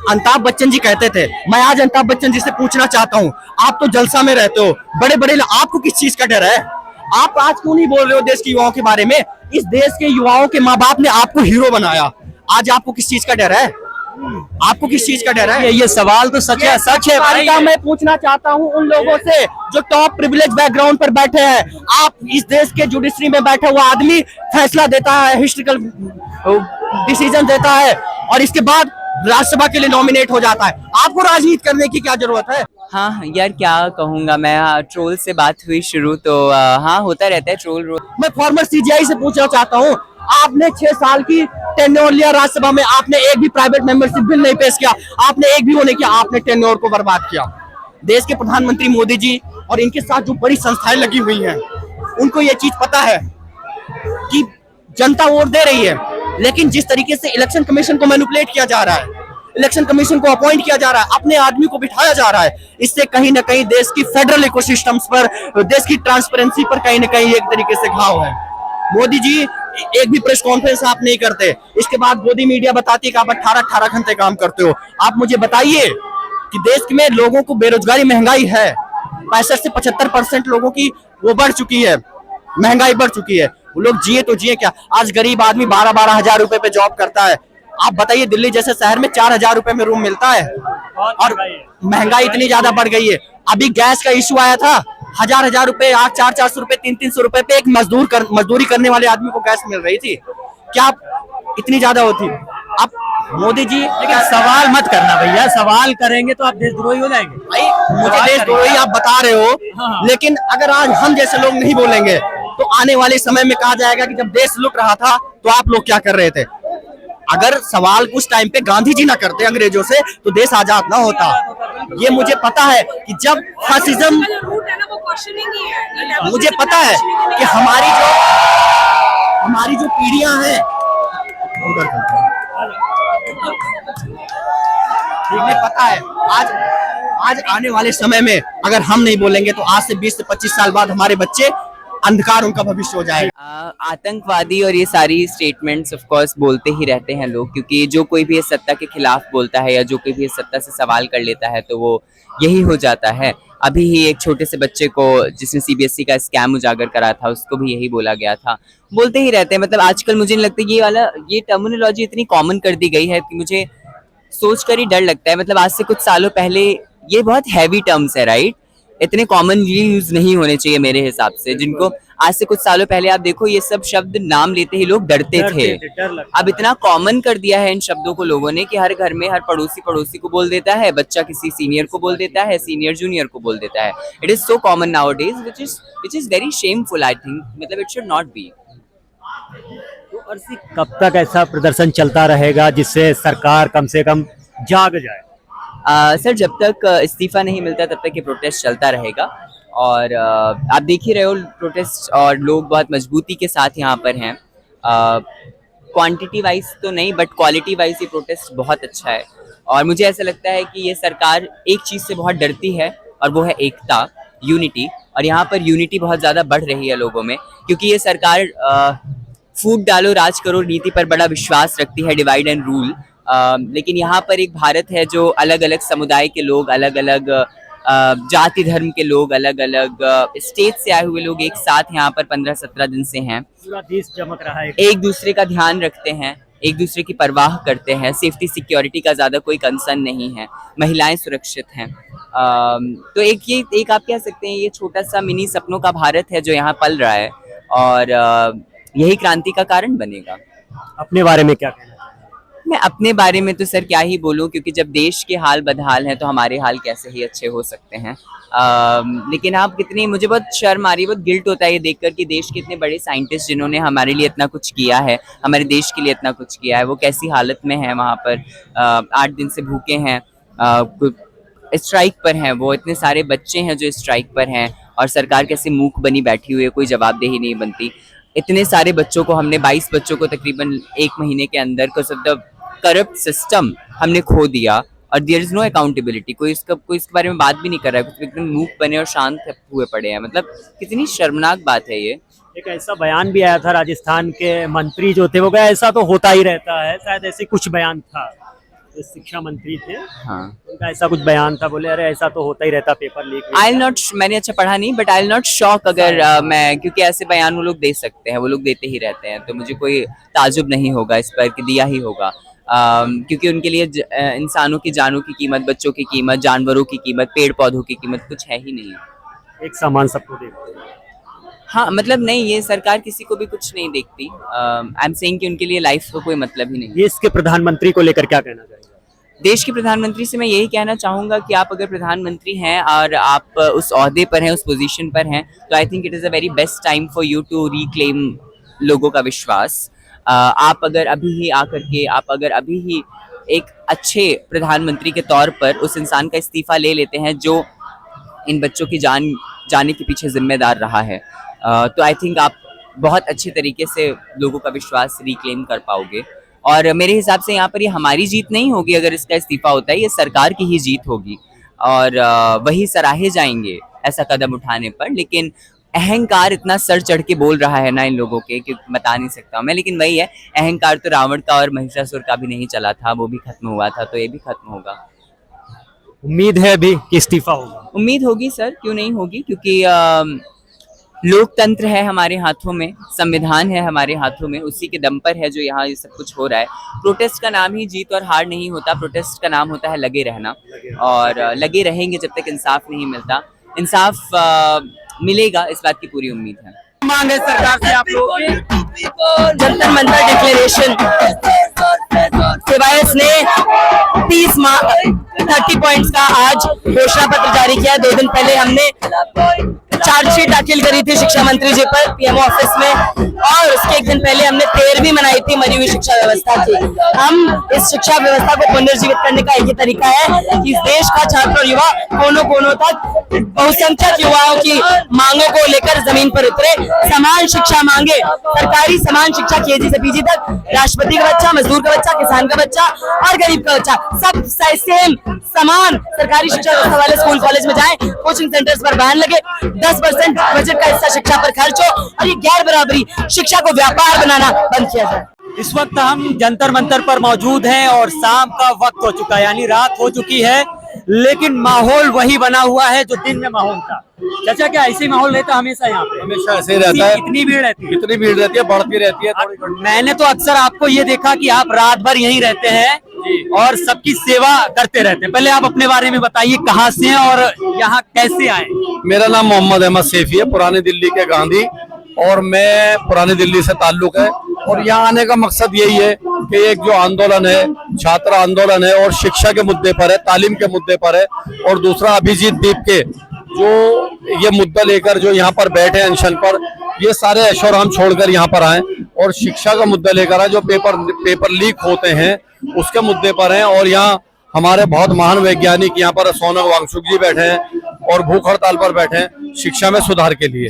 अमिताभ बच्चन जी कहते थे, मैं आज अमिताभ बच्चन जी से पूछना चाहता हूँ, आप तो जलसा में रहते हो, बड़े बड़े, आपको किस चीज का डर है? आप आज क्यों नहीं बोल रहे हो देश के युवाओं के बारे में? इस देश के युवाओं के माँ बाप ने आपको हीरो बनाया, आज आपको किस चीज का डर है? आपको किस चीज का डर है? ये सवाल तो सच है, सच है भाई। मैं पूछना चाहता हूं उन लोगों से जो टॉप प्रिविलेज बैकग्राउंड पर बैठे हैं। आप इस देश के जुडिशरी में बैठा हुआ आदमी फैसला देता है, हिस्ट्रिकल डिसीजन देता है, और इसके बाद राज्यसभा के लिए नॉमिनेट हो जाता है। आपको राजनीति करने की क्या जरूरत है? हाँ यार, क्या कहूँगा मैं। ट्रोल से बात हुई शुरू, तो हाँ होता रहता है ट्रोल। मैं फॉर्मर सीजीआई से पूछना चाहता हूँ, आपने 6 साल की टेन्योर लिया राज्यसभा में, आपने एक भी प्राइवेट मेंबरशिप बिल नहीं पेश किया, आपने एक भी वो नहीं किया, आपने टेन्योर को बर्बाद किया। देश के प्रधानमंत्री मोदी जी और इनके साथ जो बड़ी संस्थाएं लगी हुई हैं, उनको ये चीज पता है कि जनता वोट दे रही है, लेकिन जिस तरीके से इलेक्शन कमीशन को मैनिपुलेट किया जा रहा है, इलेक्शन कमीशन को अपॉइंट किया जा रहा है, अपने आदमी को बिठाया जा रहा है, इससे कहीं ना कहीं देश की फेडरल इकोसिस्टम्स पर, देश की ट्रांसपेरेंसी पर कहीं ना कहीं एक तरीके से घाव है। मोदी जी एक भी प्रेस कॉन्फ्रेंस आप नहीं करते, इसके बाद मोदी मीडिया बताती है कि आप 18-18 घंटे काम करते हो। आप मुझे बताइए कि देश में लोगों को बेरोजगारी, महंगाई है, 65 से 75% लोगों की वो बढ़ चुकी है, महंगाई बढ़ चुकी है। वो लोग जिए तो जिए क्या? आज गरीब आदमी 12-12 हजार रुपए पे जॉब करता है। आप बताइए, दिल्ली जैसे शहर में 4,000 रुपए में रूम मिलता है, और महंगाई इतनी ज्यादा बढ़ गई है। अभी गैस का इश्यू आया था, हजार रुपए, 400-400 रुपए, 300-300 रुपए पे एक मजदूरी करने वाले आदमी को गैस मिल रही थी। क्या इतनी ज्यादा होती? अब मोदी जी, लेकिन सवाल मत करना भैया, सवाल करेंगे तो आप देशद्रोही हो जाएंगे भाई। मुझे देशद्रोही आप बता रहे हो, लेकिन अगर आज हम जैसे लोग नहीं बोलेंगे तो आने वाले समय में कहा जाएगा कि जब देश लुट रहा था तो आप लोग क्या कर रहे थे। अगर सवाल उस टाइम पे गांधी जी ना करते अंग्रेजों से, तो देश आजाद ना होता। ये मुझे पता है कि जब फासिज्म, मुझे पता है कि हमारी जो पीढ़ियां हैं, हमें पता है आज आने वाले समय में अगर हम नहीं बोलेंगे तो आज से 20 से 25 साल बाद हमारे बच्चे अंधकार उनका भविष्य हो जाएगा। आतंकवादी और ये सारी स्टेटमेंट्स ऑफ कोर्स बोलते ही रहते हैं लोग, क्योंकि जो कोई भी इस सत्ता के खिलाफ बोलता है या जो कोई भी इस सत्ता से सवाल कर लेता है तो वो यही हो जाता है। अभी ही एक छोटे से बच्चे को जिसने सीबीएसई का स्कैम उजागर करा था, उसको भी यही बोला गया था। बोलते ही रहते हैं। मतलब आजकल मुझे नहीं लगता ये टर्मिनोलॉजी इतनी कॉमन कर दी गई है कि मुझे सोच कर ही डर लगता है। मतलब आज से कुछ सालों पहले ये बहुत हैवी टर्म्स है, राइट? इतने कॉमनली यूज नहीं होने चाहिए मेरे हिसाब से, जिनको आज से कुछ सालों पहले आप देखो ये सब शब्द नाम लेते ही लोग डरते थे। अब इतना कॉमन कर दिया है इन शब्दों को लोगों ने कि हर घर में हर पड़ोसी को बोल देता है, बच्चा किसी सीनियर को बोल देता है, सीनियर जूनियर को बोल देता है। It is so common nowadays, which is very shameful, I think. मतलब it should not be. तो अर्शी, कब तक ऐसा प्रदर्शन चलता रहेगा जिससे सरकार कम से कम जाग जाए? सर, जब तक इस्तीफा नहीं मिलता तब तक ये प्रोटेस्ट चलता रहेगा। और आप देख ही रहे हो प्रोटेस्ट, और लोग बहुत मजबूती के साथ यहाँ पर हैं। क्वांटिटी वाइज तो नहीं, बट क्वालिटी वाइज ये प्रोटेस्ट बहुत अच्छा है। और मुझे ऐसा लगता है कि ये सरकार एक चीज़ से बहुत डरती है, और वो है एकता, यूनिटी। और यहाँ पर यूनिटी बहुत ज़्यादा बढ़ रही है लोगों में, क्योंकि ये सरकार फूट डालो राज करो नीति पर बड़ा विश्वास रखती है, डिवाइड एंड रूल। लेकिन यहाँ पर एक भारत है जो अलग अलग समुदाय के लोग, अलग अलग जाति धर्म के लोग, अलग अलग स्टेट से आए हुए लोग एक साथ यहाँ पर 15-17 दिन से हैं। पूरा देश चमक रहा है, एक दूसरे का ध्यान रखते हैं, एक दूसरे की परवाह करते हैं। सेफ्टी सिक्योरिटी का ज़्यादा कोई कंसर्न नहीं है, महिलाएं सुरक्षित हैं। तो एक आप कह सकते हैं ये छोटा सा मिनी सपनों का भारत है जो यहाँ पल रहा है, और यही क्रांति का कारण बनेगा। अपने बारे में क्या कहना? मैं अपने बारे में तो सर क्या ही बोलूं, क्योंकि जब देश के हाल बदहाल हैं तो हमारे हाल कैसे ही अच्छे हो सकते हैं। लेकिन आप कितनी, मुझे बहुत शर्म आ रही है, बहुत गिल्ट होता है ये देखकर कि देश के इतने बड़े साइंटिस्ट जिन्होंने हमारे लिए इतना कुछ किया है, हमारे देश के लिए इतना कुछ किया है, वो कैसी हालत में है वहाँ पर। 8 दिन से भूखे हैं, स्ट्राइक पर हैं। वो इतने सारे बच्चे हैं जो स्ट्राइक पर हैं, और सरकार कैसे मूक बनी बैठी हुई है, कोई जवाबदेही नहीं बनती। इतने सारे बच्चों को हमने 22 बच्चों को तकरीबन 1 महीने के अंदर करप्ट सिस्टम हमने खो दिया, और देयर इज नो अकाउंटेबिलिटी। कोई इसके बारे में बात भी नहीं कर रहा है, कुछ एकदम मूक बने और शांत हुए पड़े हैं। मतलब कितनी शर्मनाक बात है ये। एक ऐसा बयान भी आया था राजस्थान के मंत्री जो थे, वो कहा ऐसा तो होता ही रहता है, शायद ऐसे कुछ बयान था। जो शिक्षा मंत्री थे, हाँ, उनका ऐसा कुछ बयान था, बोले अरे ऐसा तो होता ही रहता पेपर लीक। आई नॉट, मैंने अच्छा पढ़ा नहीं, बट आई नॉट शॉक अगर मैं, क्योंकि ऐसे बयान वो लोग दे सकते हैं, वो लोग देते ही रहते हैं, तो मुझे कोई ताजुब नहीं होगा इस पर कि दिया ही होगा। क्योंकि उनके लिए इंसानों की जानों की कीमत, बच्चों की कीमत, जानवरों की कीमत, पेड़ पौधों की कीमत कुछ है ही नहीं। एक सामान सबको देखते हैं। हाँ, मतलब नहीं, ये सरकार किसी को भी कुछ नहीं देखती। आई एम सेइंग कि उनके लिए लाइफ का कोई मतलब ही नहीं। देश के प्रधानमंत्री को लेकर क्या कहना चाहिए? देश के प्रधानमंत्री से मैं यही कहना चाहूँगा कि आप अगर प्रधानमंत्री हैं और आप उस ओहदे पर हैं, उस पोजीशन पर हैं, तो I think it is a very best time for you to reclaim लोगों का विश्वास। आप अगर अभी ही आकर के, आप अगर अभी ही एक अच्छे प्रधानमंत्री के तौर पर उस इंसान का इस्तीफा ले लेते हैं जो इन बच्चों की जान जाने के पीछे जिम्मेदार रहा है, तो आई थिंक आप बहुत अच्छे तरीके से लोगों का विश्वास रिक्लेम कर पाओगे। और मेरे हिसाब से यहाँ पर ये हमारी जीत नहीं होगी अगर इसका इस्तीफा होता है, ये सरकार की ही जीत होगी और वही सराहे जाएंगे ऐसा कदम उठाने पर। लेकिन अहंकार इतना सर चढ़ के बोल रहा है ना इन लोगों के कि बता नहीं सकता मैं, लेकिन वही है, अहंकार तो रावण का और महिषासुर का भी नहीं चला था, वो भी खत्म हुआ था, तो ये भी खत्म होगा। उम्मीद है अभी कि इस्तीफा होगा? उम्मीद होगी सर, क्यों नहीं होगी, क्योंकि लोकतंत्र है हमारे हाथों में, संविधान है हमारे हाथों में, उसी के दम पर है जो यहाँ ये सब कुछ हो रहा है। प्रोटेस्ट का नाम ही जीत और हार नहीं होता, प्रोटेस्ट का नाम होता है लगे रहना, और लगे रहेंगे जब तक इंसाफ नहीं मिलता। इंसाफ मिलेगा, इस बात की पूरी उम्मीद है। मांग है सरकार से आप लोगों की? जंतर मंतर डिक्लेरेशन सिवायस ने 30 पॉइंट्स का आज घोषणा पत्र जारी किया। 2 दिन पहले हमने चार्जशीट दाखिल करी थी शिक्षा मंत्री जी पर पीएमओ ऑफिस में, और उसके 1 दिन पहले हमने 13वीं मनाई थी मरी हुई शिक्षा व्यवस्था की। हम इस शिक्षा व्यवस्था को पुनर्जीवित करने का एक ही तरीका है कि इस देश का छात्र और युवा कोनों कोनों तक बहुसंख्यक युवाओं की मांगों को लेकर जमीन पर उतरे, समान शिक्षा मांगे, सरकारी समान शिक्षा केजी से पीजी तक, राष्ट्रपति का बच्चा, मजदूर का बच्चा, किसान का बच्चा और गरीब का बच्चा सब सेम समान सरकारी शिक्षा व्यवस्था वाले स्कूल कॉलेज में जाएं। कोचिंग सेंटर्स पर बैन लगे, 10% बजट का हिस्सा शिक्षा पर खर्च हो, और ये गैर बराबरी शिक्षा को व्यापार बनाना बंद किया जाए। इस वक्त हम जंतर मंतर पर मौजूद हैं और शाम का वक्त हो चुका है, यानी रात हो चुकी है, लेकिन माहौल वही बना हुआ है जो दिन में माहौल था। चाचा, क्या ऐसे ही माहौल रहता है हमेशा यहाँ पे? हमेशा ऐसे ही रहता है। कितनी भीड़ रहती है? कितनी भीड़ रहती है, बढ़ती रहती है थोड़ी। मैंने तो अक्सर आपको ये देखा कि आप रात भर यहीं रहते हैं और सबकी सेवा करते रहते हैं। पहले आप अपने बारे में बताइए, कहाँ से हैं और यहाँ कैसे आए? मेरा नाम मोहम्मद अहमद सैफी है, पुरानी दिल्ली के गांधी, और मैं पुरानी दिल्ली से ताल्लुक है। और यहाँ आने का मकसद यही है कि एक जो आंदोलन है, छात्र आंदोलन है, और शिक्षा के मुद्दे पर है, तालीम के मुद्दे पर है, और दूसरा अभिजीत दीप के जो ये मुद्दा लेकर जो यहाँ पर बैठे हैं अनशन पर, ये सारे ऐशोराम छोड़कर यहाँ पर आए और शिक्षा का मुद्दा लेकर आए। जो पेपर लीक होते हैं उसके मुद्दे पर हैं, और यहाँ हमारे बहुत महान वैज्ञानिक यहाँ पर सोनम वांगचुक जी बैठे हैं और भूख हड़ताल पर बैठे हैं शिक्षा में सुधार के लिए।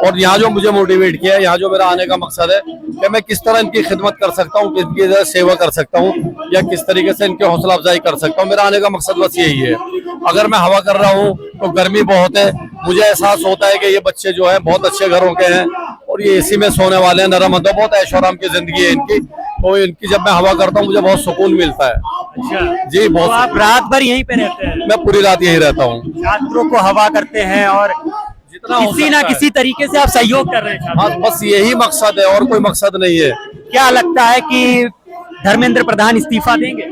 और यहाँ जो मुझे मोटिवेट किया है, यहाँ जो मेरा आने का मकसद है कि मैं किस तरह इनकी खिदमत कर सकता हूँ, किसकी सेवा कर सकता हूँ, या किस तरीके से इनकी हौसला अफजाई कर सकता हूँ। मेरा आने का मकसद बस यही है। अगर मैं हवा कर रहा हूँ तो गर्मी बहुत है, मुझे एहसास होता है कि ये बच्चे जो है बहुत अच्छे घरों के हैं और ये एसी में सोने वाले हैं, नरम हद, बहुत ऐशोआराम की जिंदगी है इनकी, तो इनकी जब मैं हवा करता हूँ मुझे बहुत सुकून मिलता है। अच्छा जी, बहुत। तो आप रात भर यहीं पे रहते हैं? मैं पूरी रात यहीं रहता हूँ। छात्रों को हवा करते हैं और जितना हो किसी ना सकता है। किसी तरीके से आप सहयोग कर रहे हैं। हाँ, बस यही मकसद है और कोई मकसद नहीं है। क्या लगता है कि धर्मेंद्र प्रधान इस्तीफा देंगे?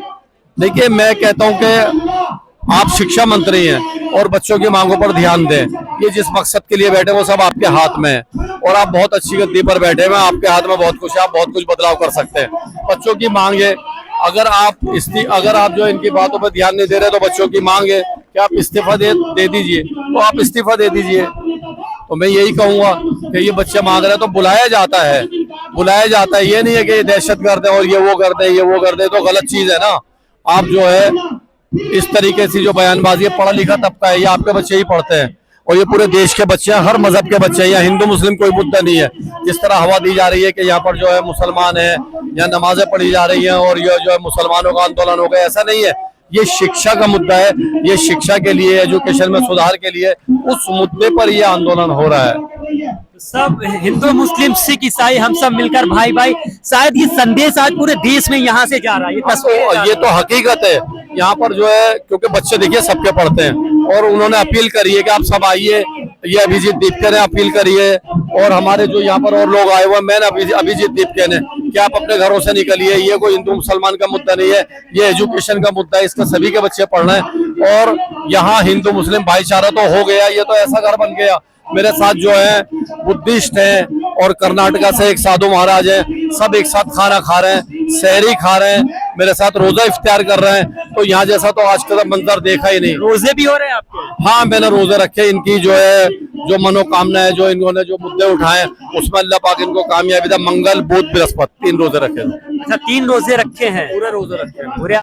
देखिए, मैं कहता हूँ कि आप शिक्षा मंत्री हैं और बच्चों की मांगों पर ध्यान दें। ये जिस मकसद के लिए बैठे वो सब आपके हाथ में है, और आप बहुत अच्छी गद्दी पर बैठे हैं, आपके हाथ में बहुत कुछ है, आप बहुत कुछ बदलाव कर सकते हैं। बच्चों की मांग है, अगर आप जो इनकी बातों पर ध्यान नहीं दे रहे तो बच्चों की मांग है कि आप इस्तीफा दे दीजिए, तो आप इस्तीफा दे दीजिए। तो मैं यही कहूंगा कि ये बच्चे मांग रहे हैं तो बुलाया जाता है, ये नहीं है कि दहशतगर्द है और ये वो कर दे, तो गलत चीज है ना। आप जो है इस तरीके से जो बयानबाजी है, पढ़ा लिखा तबका है, ये आपके बच्चे ही पढ़ते हैं और ये पूरे देश के बच्चे हैं, हर मजहब के बच्चे हैं। यहाँ हिंदू मुस्लिम कोई मुद्दा नहीं है। जिस तरह हवा दी जा रही है कि यहाँ पर जो है मुसलमान है, यहाँ नमाजें पढ़ी जा रही हैं और ये जो है मुसलमानों का आंदोलन हो गया, ऐसा नहीं है। ये शिक्षा का मुद्दा है, ये शिक्षा के लिए, एजुकेशन में सुधार के लिए, उस मुद्दे पर ये आंदोलन हो रहा है। सब हिंदू मुस्लिम सिख ईसाई हम सब मिलकर भाई भाई, शायद ये संदेश आज पूरे देश में यहाँ से जा रहा है, ये तस्वीरें जा तो ये रही तो हकीकत है। यहाँ पर जो है क्योंकि बच्चे देखिए सबके पढ़ते हैं और उन्होंने अपील करी है कि आप सब आइए, ये अभिजीत दीपके ने अपील करी है और हमारे जो यहाँ पर और लोग आए हुए हैं, मैंने अभिजीत दीपके ने कि आप अपने घरों से निकलिए, ये कोई हिंदू मुसलमान का मुद्दा नहीं है, ये एजुकेशन का मुद्दा है, इसका सभी के बच्चे पढ़ रहे हैं और यहाँ हिंदू मुस्लिम भाईचारा तो हो गया, ये तो ऐसा घर बन गया। मेरे साथ जो है बुद्धिस्ट हैं और कर्नाटका से एक साधु महाराज हैं, सब एक साथ खाना खा रहे हैं, सहरी खा रहे हैं, मेरे साथ रोजा इफ्तार कर रहे हैं। तो यहाँ जैसा तो आज का मंजर देखा ही नहीं। रोजे भी हो रहे हैं आपके? हाँ, मैंने रोजे रखे, इनकी जो है जो मनोकामना है, जो इन्होंने जो मुद्दे उठाए उसमें अल्लाह पाक इनको कामयाबी दे। मंगल बुध बृहस्पति 3 रोजे रखे। अच्छा, 3 रोजे रखे हैं? पूरे रोजे रखे हैं। पूरे